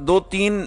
2-3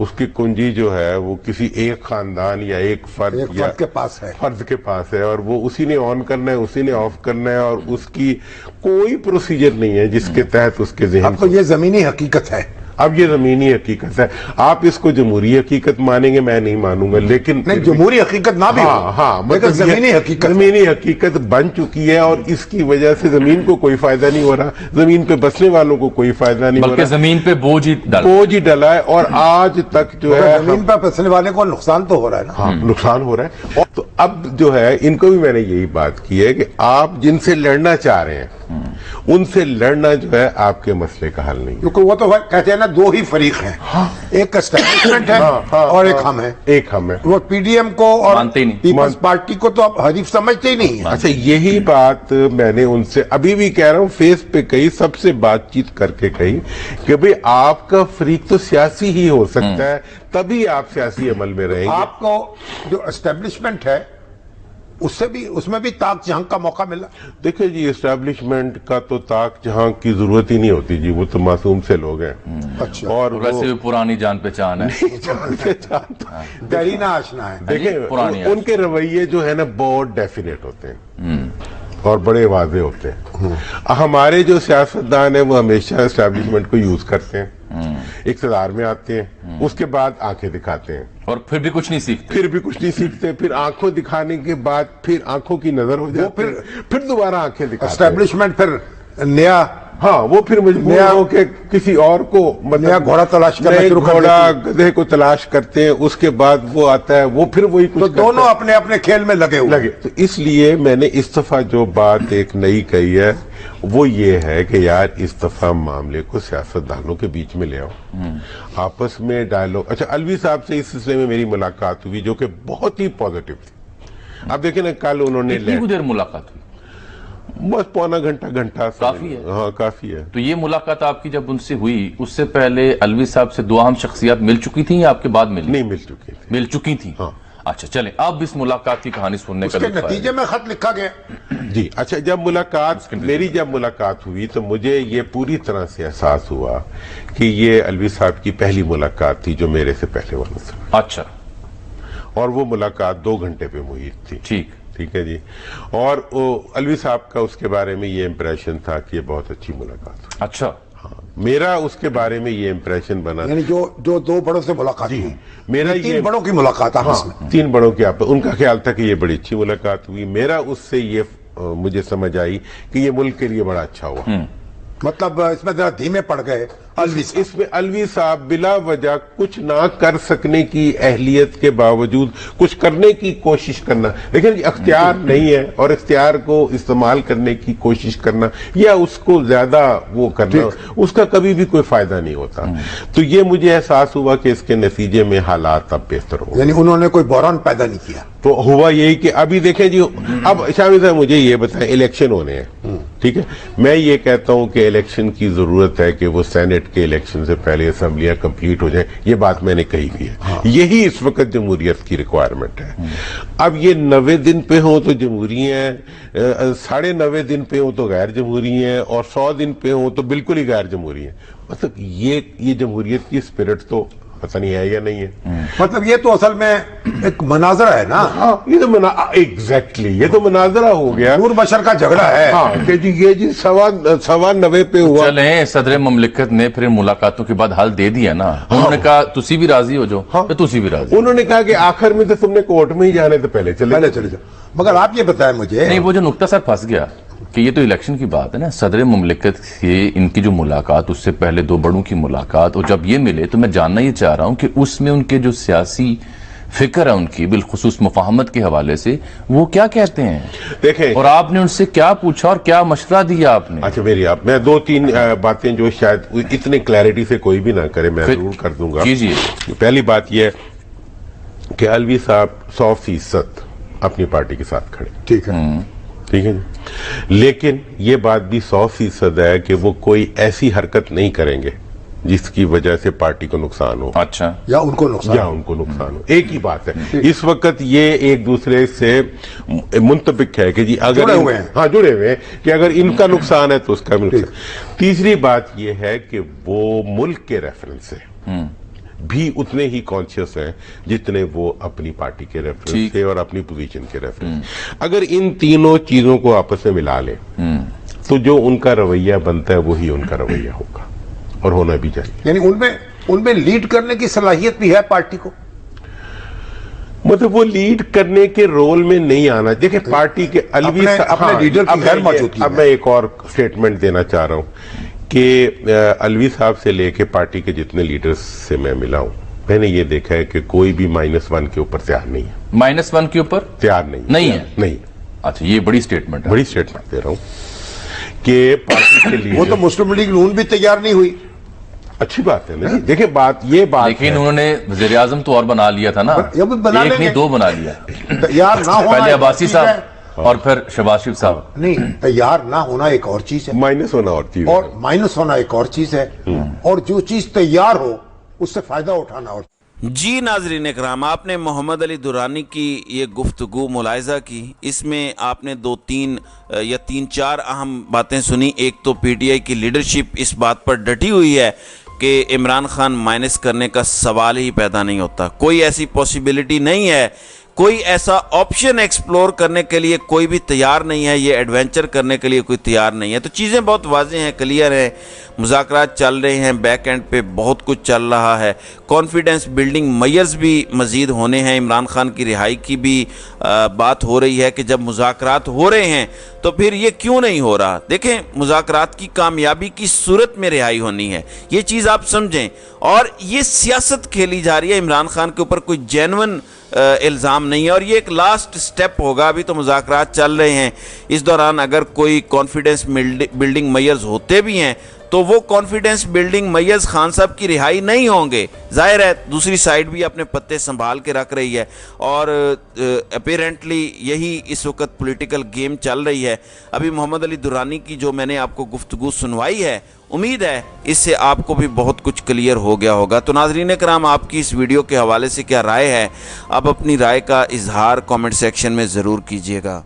اس کی کنجی جو ہے وہ کسی ایک خاندان یا ایک فرد کے پاس ہے، فرد کے پاس ہے، اور وہ اسی نے آن کرنا ہے، اسی نے آف کرنا ہے، اور اس کی کوئی پروسیجر نہیں ہے جس کے تحت اس کے ذہن اب تو یہ زمینی حقیقت ہے. اب یہ زمینی حقیقت ہے. آپ اس کو جمہوری حقیقت مانیں گے، میں نہیں مانوں گا، لیکن نہیں جمہوری حقیقت نہ بھی ہاں لیکن زمینی حقیقت بن چکی ہے، اور اس کی وجہ سے زمین کو کوئی فائدہ نہیں ہو رہا، زمین پہ بسنے والوں کو کوئی فائدہ نہیں ہو بلکہ رہا، زمین پہ بوجھ ہی ڈلا ہے. اور آج تک جو ہے زمین پہ بسنے والے کو نقصان تو ہو رہا ہے نا. ہاں نقصان ہو رہا ہے. اور تو اب جو ہے ان کو بھی میں نے یہی بات کی ہے کہ آپ جن سے لڑنا چاہ رہے ہیں ان سے لڑنا جو ہے آپ کے مسئلے کا حل نہیں. کیونکہ وہ تو کہتے ہیں نا دو ہی فریق ہیں، ایک اسٹیبلشمنٹ ہے اور ایک ہم ہے. ایک ہم ہے. وہ پی ڈی ایم کو اور مانتے ہی نہیں. پیپلز پارٹی کو تو اب حریف سمجھتے ہی نہیں ہیں. اچھا یہی بات میں نے ان سے ابھی بھی کہہ رہا ہوں، فیس پہ کہی، سب سے بات چیت کر کے کہی کہ بھئی آپ کا فریق تو سیاسی ہی ہو سکتا ہے، تبھی آپ سیاسی عمل میں رہیں گے. آپ کو جو اسٹیبلشمنٹ ہے اس میں بھی تاک جہاں کا موقع ملا. دیکھیں جی اسٹیبلشمنٹ کا تو تاک جہاں کی ضرورت ہی نہیں ہوتی جی، وہ تو معصوم سے لوگ ہیں. اچھا. اور ویسے بھی پرانی جان پہچان ہے. دیرینہ آشنا ہے. دیکھیں ان کے رویے جو ہے نا بہت ڈیفینیٹ ہوتے ہیں اور بڑے واضح ہوتے ہیں. ہمارے جو سیاستدان ہیں وہ ہمیشہ اسٹیبلشمنٹ کو یوز کرتے ہیں، اقتدار میں آتے ہیں، اس کے بعد آنکھیں دکھاتے ہیں، اور پھر بھی کچھ نہیں سیکھتے. پھر آنکھوں دکھانے کے بعد پھر آنکھوں کی نظر ہو جاتی ہے، پھر دوبارہ آنکھیں دکھاتے ہیں. اسٹیبلشمنٹ پھر نیا ہاں وہ پھر مجبور ہو کے کسی اور کو نیا گھوڑا تلاش کرنا شروع کر گھوڑا گدھے کو تلاش کرتے ہیں، اس کے بعد وہ آتا ہے، وہ پھر وہی تو دونوں اپنے اپنے کھیل میں لگے ہوئے. تو اس لیے میں نے اس دفعہ جو بات ایک نئی کہی ہے وہ یہ ہے کہ یار اس دفعہ معاملے کو سیاستدانوں کے بیچ میں لے آؤ، آپس میں ڈائیلاگ. اچھا الوی صاحب سے اس سلسلے میں میری ملاقات ہوئی جو کہ بہت ہی پازیٹیو تھی. اب دیکھیں نا کل انہوں نے کتنی دیر ملاقات ہوئی؟ بس پونا گھنٹہ کافی ہے. ہاں کافی ہے. تو یہ ملاقات آپ کی جب ان سے ہوئی اس سے پہلے الوی صاحب سے دو اہم شخصیات مل چکی تھیں یا آپ کے بعد ملی؟ نہیں مل چکی تھی. ہاں. اچھا چلیں اب اس ملاقات کی کہانی سننے کا اس کے نتیجے میں خط لکھا گیا. جی اچھا جب ملاقات ہوئی تو مجھے یہ پوری طرح سے احساس ہوا کہ یہ الوی صاحب کی پہلی ملاقات تھی جو میرے سے پہلے والوں سے. اچھا. اور وہ ملاقات 2 گھنٹے پہ محیط تھی. ٹھیک ہے جی. اور الوی صاحب کا اس کے بارے میں یہ امپریشن تھا کہ یہ بہت اچھی ملاقات ہوئی. اچھا. ہاں میرا اس کے بارے میں یہ امپریشن بنا، یعنی جو 2 بڑوں سے ملاقات ہوئی، میرا 3 بڑوں کی ملاقات آپس میں. 3 بڑوں کی آپس، ان کا خیال تھا کہ یہ بڑی اچھی ملاقات ہوئی. میرا اس سے یہ مجھے سمجھ آئی کہ یہ ملک کے لیے بڑا اچھا ہوا. مطلب اس میں ذرا دھیمے پڑ گئے اس میں الوی صاحب بلا وجہ کچھ نہ کر سکنے کی اہلیت کے باوجود کچھ کرنے کی کوشش کرنا. لیکن اختیار نہیں ہے اور اختیار کو استعمال کرنے کی کوشش کرنا یا اس کو زیادہ وہ کرنا، اس کا کبھی بھی کوئی فائدہ نہیں ہوتا. تو یہ مجھے احساس ہوا کہ اس کے نتیجے میں حالات اب بہتر ہو. یعنی انہوں نے کوئی بحران پیدا نہیں کیا. تو ہوا یہی کہ ابھی دیکھیں جی اب شامی صاحب مجھے یہ بتائیں الیکشن ہونے ہیں، ٹھیک ہے، میں یہ کہتا ہوں کہ الیکشن کی ضرورت ہے کہ وہ سینٹ کے الیکشن سے پہلے اسمبلیاں کمپلیٹ ہو جائیں. یہ بات میں نے کہی بھی ہے، یہی اس وقت جمہوریت کی ریکوائرمنٹ ہے. اب یہ 90 دن پہ ہوں تو جمہوری ہیں، 90.5 دن پہ ہوں تو غیر جمہوری ہیں، اور 100 دن پہ ہوں تو بالکل ہی غیر جمہوری ہیں. مطلب یہ جمہوریت کی اسپرٹ تو پتہ نہیں ہے یا نہیں ہے. مطلب یہ تو اصل میں ایک مناظرہ ہے نا. ہاں یہ تو ایگزیکٹلی یہ تو مناظرہ ہو گیا، نور بشر کا جھگڑا ہے. ہاں کہ جی یہ جی 90 پہ ہوا. چلیں صدر مملکت نے پھر ملاقاتوں کے بعد حل دے دیا نا. انہوں نے کہا تسی بھی راضی ہو جاؤ تو تسی بھی راضی. انہوں نے کہا کہ آخر میں تو تم نے کورٹ میں ہی جانے تو پہلے چلے جاؤ. مگر آپ یہ بتائیں مجھے، نہیں وہ جو نقطہ سر پھنس گیا کہ یہ تو الیکشن کی بات ہے نا، صدر مملکت سے ان کی جو ملاقات، اس سے پہلے 2 بڑوں کی ملاقات، اور جب یہ ملے تو میں جاننا یہ چاہ رہا ہوں کہ اس میں ان کے جو سیاسی فکر ہے ان کی بالخصوص مفاہمت کے حوالے سے وہ کیا کہتے ہیں، دیکھیں، اور آپ نے ان سے کیا پوچھا اور کیا مشورہ دیا آپ نے؟ اچھا میں 2-3 باتیں جو شاید اتنے کلیئرٹی سے کوئی بھی نہ کرے میں ضرور کر دوں گا. جی پہلی بات یہ ہے کہ الوی صاحب 100% اپنی پارٹی کے ساتھ کھڑے. ٹھیک ہے جی، لیکن یہ بات بھی 100% ہے کہ وہ کوئی ایسی حرکت نہیں کریں گے جس کی وجہ سے پارٹی کو نقصان ہو. اچھا. یا ان کو نقصان ہو. ایک ہی بات ہے. اس وقت یہ ایک دوسرے سے منطبق ہے کہ جی اگر جڑے ہوئے ہیں کہ اگر ان کا نقصان ہے تو اس کا بھی نقصان. تیسری بات یہ ہے کہ وہ ملک کے ریفرنس سے بھی اتنے ہی کانشیس ہیں جتنے وہ اپنی پارٹی کے ریفرنس سے اور اپنی پوزیشن کے ریفرنس. اگر ان تینوں چیزوں کو آپس میں ملا لیں تو جو ان کا رویہ بنتا ہے وہی ان کا رویہ ہوگا اور ہونا بھی چاہیے. یعنی ان میں لیڈ کرنے کی صلاحیت بھی ہے پارٹی کو. مطلب وہ لیڈ کرنے کے رول میں نہیں آنا. دیکھیں پارٹی کے الوی اپنے لیڈر کی غیر موجودگی. اب میں ایک اور سٹیٹمنٹ دینا چاہ رہا ہوں کہ الوی صاحب سے لے کے پارٹی کے جتنے لیڈرز سے میں ملا ہوں میں نے یہ دیکھا ہے کہ کوئی بھی -1 کے اوپر تیار نہیں ہے. -1 کے اوپر تیار نہیں ہے. نہیں. اچھا یہ بڑی سٹیٹمنٹ ہے. بڑی سٹیٹمنٹ دے رہا ہوں کہ پارٹی کے لیے وہ تو مسلم لیگ نون بھی تیار نہیں ہوئی. اچھی بات ہے نا. دیکھیں یہ بات لیکن انہوں نے وزیر اعظم تو اور بنا لیا تھا نا, ایک نہیں 2 بنا لیا. تیار نہ ہونا پہلے عباسی صاحب اور پھر شہباز شریف صاحب. نہیں, تیار نہ ہونا ایک اور چیز ہے, مائنس ہونا اور چیز اور مائنس ہونا ایک اور چیز ہے, اور جو چیز تیار ہو اس سے فائدہ اٹھانا اور. جی ناظرین اکرام, آپ نے محمد علی درانی کی یہ گفتگو ملاحظہ کی. اس میں آپ نے 2-3 یا 3-4 اہم باتیں سنی. ایک تو پی ٹی آئی کی لیڈرشپ اس بات پر ڈٹی ہوئی ہے کہ عمران خان مائنس کرنے کا سوال ہی پیدا نہیں ہوتا. کوئی ایسی پاسبلٹی نہیں ہے, کوئی ایسا آپشن ایکسپلور کرنے کے لیے کوئی بھی تیار نہیں ہے, یہ ایڈونچر کرنے کے لیے کوئی تیار نہیں ہے. تو چیزیں بہت واضح ہیں, کلیئر ہیں, مذاکرات چل رہے ہیں, بیک اینڈ پہ بہت کچھ چل رہا ہے. کانفیڈنس بلڈنگ میئرز بھی مزید ہونے ہیں. عمران خان کی رہائی کی بھی بات ہو رہی ہے کہ جب مذاکرات ہو رہے ہیں تو پھر یہ کیوں نہیں ہو رہا. دیکھیں, مذاکرات کی کامیابی کی صورت میں رہائی ہونی ہے, یہ چیز آپ سمجھیں. اور یہ سیاست کھیلی جا رہی ہے, عمران خان کے اوپر کوئی جینون الزام نہیں ہے, اور یہ ایک لاسٹ سٹیپ ہوگا. ابھی تو مذاکرات چل رہے ہیں, اس دوران اگر کوئی کانفیڈنس بلڈنگ میئرز ہوتے بھی ہیں تو وہ کانفیڈنس بلڈنگ میئرز خان صاحب کی رہائی نہیں ہوں گے. ظاہر ہے دوسری سائیڈ بھی اپنے پتے سنبھال کے رکھ رہی ہے, اور اپیرنٹلی یہی اس وقت پولیٹیکل گیم چل رہی ہے. ابھی محمد علی درانی کی جو میں نے آپ کو گفتگو سنوائی ہے, امید ہے اس سے آپ کو بھی بہت کچھ کلیئر ہو گیا ہوگا. تو ناظرین کرام, آپ کی اس ویڈیو کے حوالے سے کیا رائے ہے, آپ اپنی رائے کا اظہار کامنٹ سیکشن میں ضرور کیجیے گا.